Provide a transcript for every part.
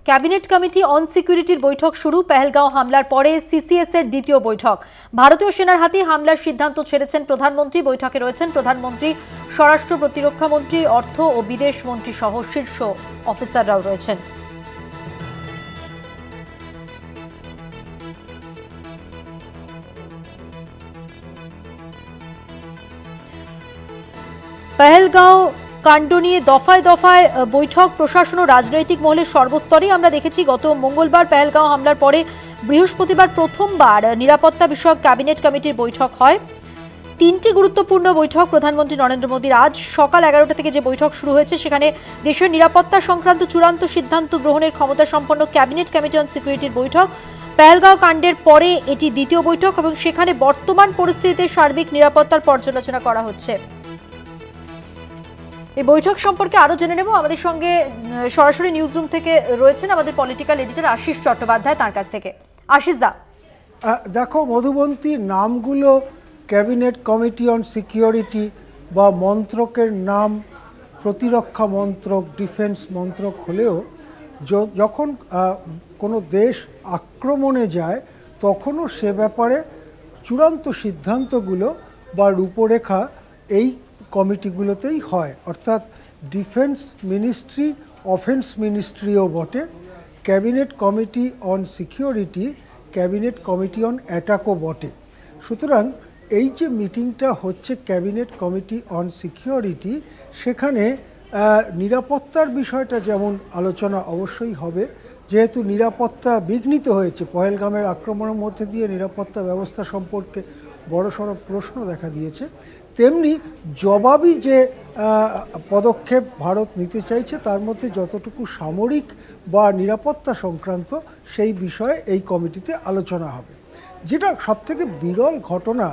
Cabinet committee on সিকিউরিটির বৈঠক শুরু। পেহেলগাঁও হামলার পরে সিসিএস এর দ্বিতীয় বৈঠক। ভারতীয় সেনার হাতে হামলার সিদ্ধান্ত ছেড়েছেন প্রধানমন্ত্রী। বৈঠকে রয়েছেন প্রধানমন্ত্রী, স্বরাষ্ট্র প্রতিরক্ষা মন্ত্রী, অর্থ ও বিদেশ মন্ত্রী সহ শীর্ষ অফিসাররাও রয়েছেন। পেহেলগাঁও কাণ্ড নিয়ে দফায় দফায় বৈঠক প্রশাসন ও রাজনৈতিক মহলের সর্বস্তরে। আমরা দেখেছি গত মঙ্গলবার পেহেলগাঁও হামলার পরে বৃহস্পতিবার প্রথমবার নিরাপত্তা বিষয়ক ক্যাবিনেট কমিটির বৈঠক হয়। তিনটি গুরুত্বপূর্ণ বৈঠক প্রধানমন্ত্রী নরেন্দ্র মোদীর আজ সকাল 11টা থেকে যে বৈঠক শুরু হয়েছে সেখানে দেশের নিরাপত্তা সংক্রান্ত চূড়ান্ত সিদ্ধান্ত গ্রহণের ক্ষমতা সম্পন্ন ক্যাবিনেট কমিটি অন সিকিউরিটির বৈঠক। পেহেলগাঁও কাণ্ডের পরে এটি দ্বিতীয় বৈঠক এবং সেখানে বর্তমান পরিস্থিতিতে সার্বিক নিরাপত্তার পর্যালোচনা করা হচ্ছে। এই বৈঠক সম্পর্কে আরো জেনে নেব। আমাদের সঙ্গে সরাসরি নিউজ রুম থেকে রয়েছেন আমাদের পলিটিক্যাল এডিটর আশিস চট্টোপাধ্যায়, তার কাছ থেকে। আশিস দা, দেখো মধুবন্তী, নামগুলো ক্যাবিনেট কমিটি অন সিকিউরিটি বা মন্ত্রকের নাম প্রতিরক্ষা মন্ত্রক, ডিফেন্স মন্ত্রক হলেও যখন কোনো দেশ আক্রমণে যায় তখনও সে ব্যাপারে চূড়ান্ত সিদ্ধান্তগুলো বা রূপরেখা এই কমিটিগুলোতেই হয়। অর্থাৎ ডিফেন্স মিনিস্ট্রি, অফেন্স মিনিস্ট্রিও বটে, cabinet committee on security, cabinet committee on অ্যাটাকও বটে। সুতরাং এই যে মিটিংটা হচ্ছে ক্যাবিনেট কমিটি অন সিকিউরিটি, সেখানে নিরাপত্তার বিষয়টা যেমন আলোচনা অবশ্যই হবে, যেহেতু নিরাপত্তা বিঘ্নিত হয়েছে পহেলগামের আক্রমণের মধ্যে দিয়ে নিরাপত্তা ব্যবস্থা সম্পর্কে বড়সড় প্রশ্ন দেখা দিয়েছে, তেমনি জবাবি যে পদক্ষেপ ভারত নিতে চাইছে তার মধ্যে যতটুকু সামরিক বা নিরাপত্তা সংক্রান্ত সেই বিষয়ে এই কমিটিতে আলোচনা হবে। যেটা সবথেকে বিরল ঘটনা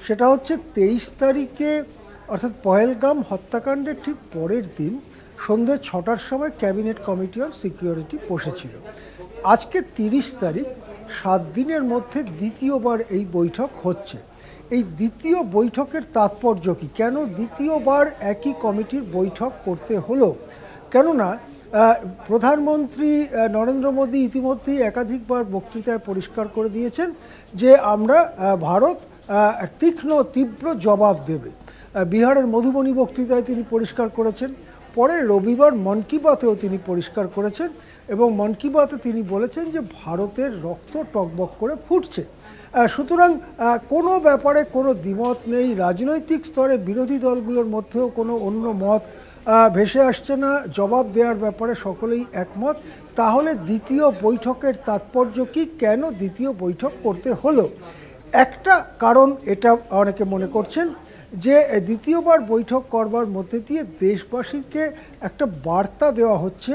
সেটা হচ্ছে 23 তারিখে অর্থাৎ পহেলগাম হত্যাকাণ্ডের ঠিক পরের দিন সন্ধ্যে 6টার সময় ক্যাবিনেট কমিটি অন সিকিউরিটি বসেছিল। আজকে 30 তারিখ, 7 দিনের মধ্যে দ্বিতীয়বার এই বৈঠক হচ্ছে। এই দ্বিতীয় বৈঠকের তাৎপর্য কী? কেন দ্বিতীয়বার একই কমিটির বৈঠক করতে হলো? কেননা প্রধানমন্ত্রী নরেন্দ্র মোদী ইতিমধ্যেই একাধিকবার বক্তৃতায় পরিষ্কার করে দিয়েছেন যে ভারত তীব্র জবাব দেবে। বিহারের মধুবনী বক্তৃতায় তিনি পরিষ্কার করেছেন, পরে রবিবার মন কি বাতেও তিনি পরিষ্কার করেছেন এবং মন কি বাতে তিনি বলেছেন যে ভারতের রক্ত টকবক করে ফুটছে। সুতরাং কোনো ব্যাপারে কোনো দ্বিমত নেই। রাজনৈতিক স্তরে বিরোধী দলগুলোর মধ্যেও কোনো অন্য মত ভেসে আসছে না, জবাব দেওয়ার ব্যাপারে সকলেই একমত। তাহলে দ্বিতীয় বৈঠকের তাৎপর্য কি? কেন দ্বিতীয় বৈঠক করতে হলো? একটা কারণ এটা অনেকে মনে করছেন যে দ্বিতীয়বার বৈঠক করবার মধ্যে দিয়ে দেশবাসীকে একটা বার্তা দেওয়া হচ্ছে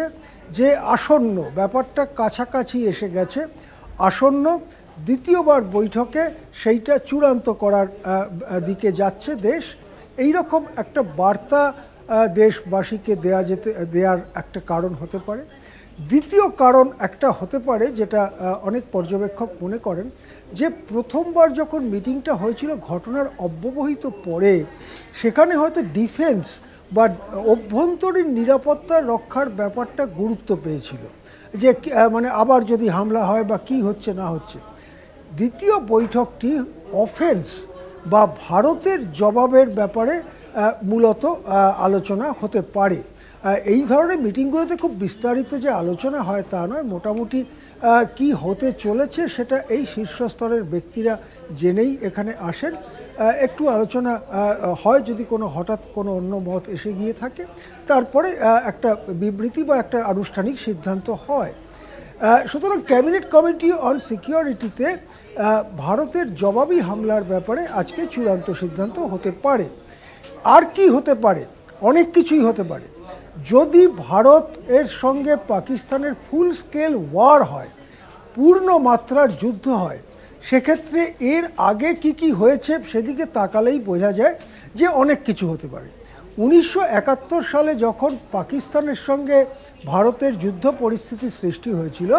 যে আসন্ন ব্যাপারটা কাছাকাছি এসে গেছে, আসন্ন দ্বিতীয়বার বৈঠকে সেইটা চূড়ান্ত করার দিকে যাচ্ছে দেশ। এই রকম একটা বার্তা দেশবাসীকে দেওয়ার একটা কারণ হতে পারে। দ্বিতীয় কারণ একটা হতে পারে যেটা অনেক পর্যবেক্ষক মনে করেন যে প্রথমবার যখন মিটিংটা হয়েছিল ঘটনার অব্যবহিত পরে সেখানে হয়তো ডিফেন্স বা অভ্যন্তরীণ নিরাপত্তা রক্ষার ব্যাপারটা গুরুত্ব পেয়েছিল, যে মানে আবার যদি হামলা হয় বা কি হচ্ছে না হচ্ছে। দ্বিতীয় বৈঠকটি অফেন্স বা ভারতের জবাবের ব্যাপারে মূলত আলোচনা হতে পারে। এই ধরনের মিটিংগুলোতে খুব বিস্তারিত যে আলোচনা হয় তা নয়, মোটামুটি কি হতে চলেছে সেটা এই শীর্ষস্তরের ব্যক্তিরা জেনেই এখানে আসেন। একটু আলোচনা হয় যদি হঠাৎ কোনো অন্য মত এসে গিয়ে থাকে, তারপরে একটা বিবৃতি বা একটা আনুষ্ঠানিক সিদ্ধান্ত হয়। সুতরাং ক্যাবিনেট কমিটি অন সিকিউরিটিতে ভারতের জবাবি হামলার ব্যাপারে আজকে চূড়ান্ত সিদ্ধান্ত হতে পারে। আর কি হতে পারে? অনেক কিছুই হতে পারে। যদি ভারত এর সঙ্গে পাকিস্তানের ফুল স্কেল ওয়ার হয়, পূর্ণ মাত্রার যুদ্ধ হয়, সেক্ষেত্রে এর আগে কি হয়েছে সেদিকে তাকালেই বোঝা যায় যে অনেক কিছু হতে পারে। 1971 সালে যখন পাকিস্তানের সঙ্গে ভারতের যুদ্ধ পরিস্থিতি সৃষ্টি হয়েছিল,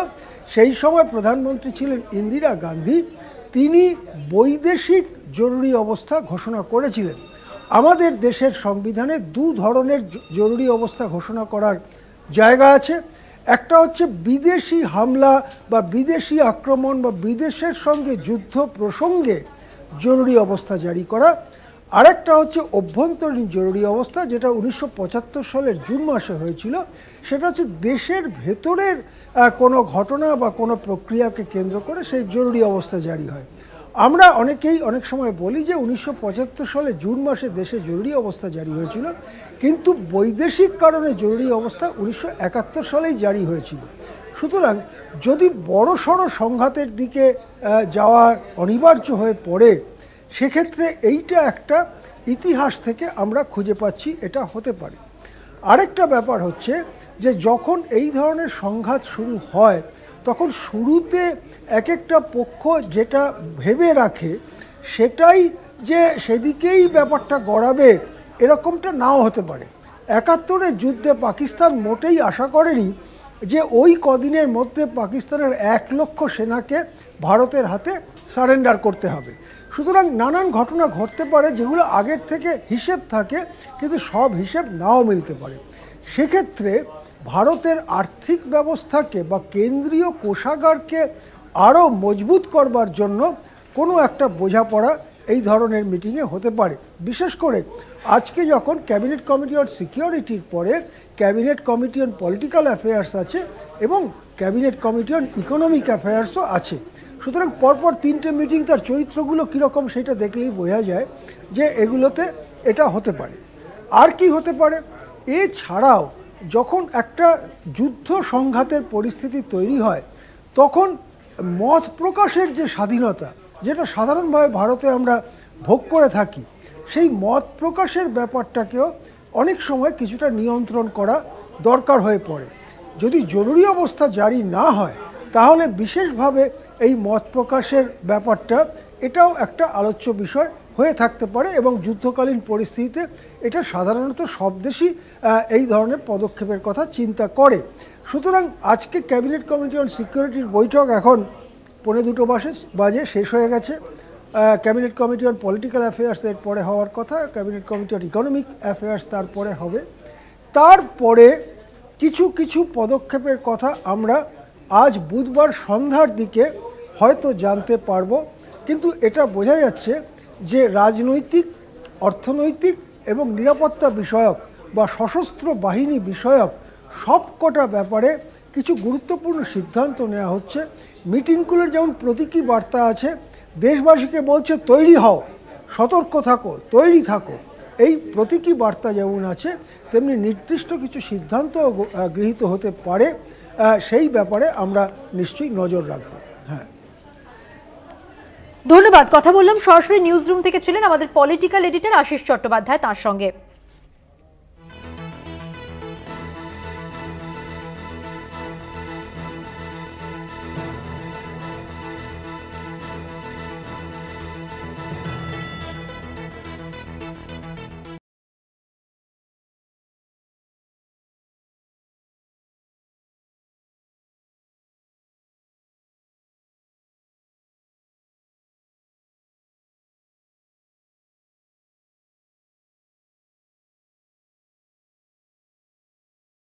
সেই সময় প্রধানমন্ত্রী ছিলেন ইন্দিরা গান্ধী। তিনি বৈদেশিক জরুরি অবস্থা ঘোষণা করেছিলেন। আমাদের দেশের সংবিধানে দু ধরনের জরুরি অবস্থা ঘোষণা করার জায়গা আছে। একটা হচ্ছে বিদেশি হামলা বা বিদেশি আক্রমণ বা বিদেশের সঙ্গে যুদ্ধ প্রসঙ্গে জরুরি অবস্থা জারি করা, আরেকটা হচ্ছে অভ্যন্তরীণ জরুরি অবস্থা, যেটা 1975 সালের জুন মাসে হয়েছিল। সেটা হচ্ছে দেশের ভেতরের কোনো ঘটনা বা কোনো প্রক্রিয়াকে কেন্দ্র করে সেই জরুরি অবস্থা জারি হয়। আমরা অনেকেই অনেক সময় বলি যে 1975 সালে জুন মাসে দেশে জরুরি অবস্থা জারি হয়েছিল, কিন্তু বৈদেশিক কারণে জরুরি অবস্থা 1971 সালেই জারি হয়েছিল। সুতরাং যদি বড়সড় সংঘাতের দিকে যাওয়া অনিবার্য হয়ে পড়ে, সেক্ষেত্রে এইটা একটা ইতিহাস থেকে আমরা খুঁজে পাচ্ছি এটা হতে পারে। আরেকটা ব্যাপার হচ্ছে যে যখন এই ধরনের সংঘাত শুরু হয়, তখন শুরুতে এক একটা পক্ষ যেটা ভেবে রাখে সেটাই যে সেদিকেই ব্যাপারটা গড়াবে, এরকমটা নাও হতে পারে। 71-এর যুদ্ধে পাকিস্তান মোটেই আশা করেনি যে ওই কদিনের মধ্যে পাকিস্তানের 1 লক্ষ সেনাকে ভারতের হাতে সারেন্ডার করতে হবে। সুতরাং নানান ঘটনা ঘটতে পারে যেগুলো আগের থেকে হিসেব থাকে, কিন্তু সব হিসেব নাও মিলতে পারে। সেক্ষেত্রে ভারতের আর্থিক ব্যবস্থাকে বা কেন্দ্রীয় কোষাগারকে আরও মজবুত করবার জন্য কোনো একটা বোঝাপড়া এই ধরনের মিটিংয়ে হতে পারে। বিশেষ করে আজকে যখন ক্যাবিনেট কমিটি অন সিকিউরিটির পরে cabinet committee on political affairs আছে এবং ক্যাবিনেট কমিটি অন ইকোনমিক অ্যাফেয়ার্সও আছে। সুতরাং পরপর 3টে মিটিং, তার চরিত্রগুলো কীরকম সেটা দেখলেই বোঝা যায় যে এগুলোতে এটা হতে পারে। আর কি হতে পারে, এছাড়াও যখন একটা যুদ্ধ সংঘাতের পরিস্থিতি তৈরি হয়, তখন মত প্রকাশের যে স্বাধীনতা, যেটা সাধারণভাবে ভারতে আমরা ভোগ করে থাকি, সেই মত প্রকাশের ব্যাপারটাকেও অনেক সময় কিছুটা নিয়ন্ত্রণ করা দরকার হয়ে পড়ে। যদি জরুরি অবস্থা জারি না হয়, তাহলে বিশেষভাবে এই মত প্রকাশের ব্যাপারটা এটাও একটা আলোচ্য বিষয় হয়ে থাকতে পারে এবং যুদ্ধকালীন পরিস্থিতিতে এটা সাধারণত সব দেশই এই ধরনের পদক্ষেপের কথা চিন্তা করে। সুতরাং আজকে ক্যাবিনেট কমিটি অন সিকিউরিটির বৈঠক এখন 1:45 বাজে শেষ হয়ে গেছে। Cabinet committee on political affairs এর পরে হওয়ার কথা, cabinet committee on economic affairs তারপরে হবে। তারপরে কিছু কিছু পদক্ষেপের কথা আমরা আজ বুধবার সন্ধ্যার দিকে হয়তো জানতে পারবো, কিন্তু এটা বোঝা যাচ্ছে যে রাজনৈতিক, অর্থনৈতিক এবং নিরাপত্তা বিষয়ক বা সশস্ত্র বাহিনী বিষয়ক সবকটা ব্যাপারে কিছু গুরুত্বপূর্ণ সিদ্ধান্ত নেওয়া হচ্ছে। মিটিংগুলোর যেমন প্রতীকী বার্তা আছে, দেশবাসীকে বলছে তৈরি হও, সতর্ক থাকো, তৈরি থাকো, এই প্রতীকী বার্তা যেমন আছে, তেমনি নির্দিষ্ট কিছু সিদ্ধান্ত গৃহীত হতে পারে। সেই ব্যাপারে আমরা নিশ্চয়ই নজর রাখব। হ্যাঁ, ধন্যবাদ। কথা বললাম সরাসরি নিউজ রুম থেকে, ছিলেন আমাদের পলিটিক্যাল এডিটর আশিস চট্টোপাধ্যায়, তার সঙ্গে।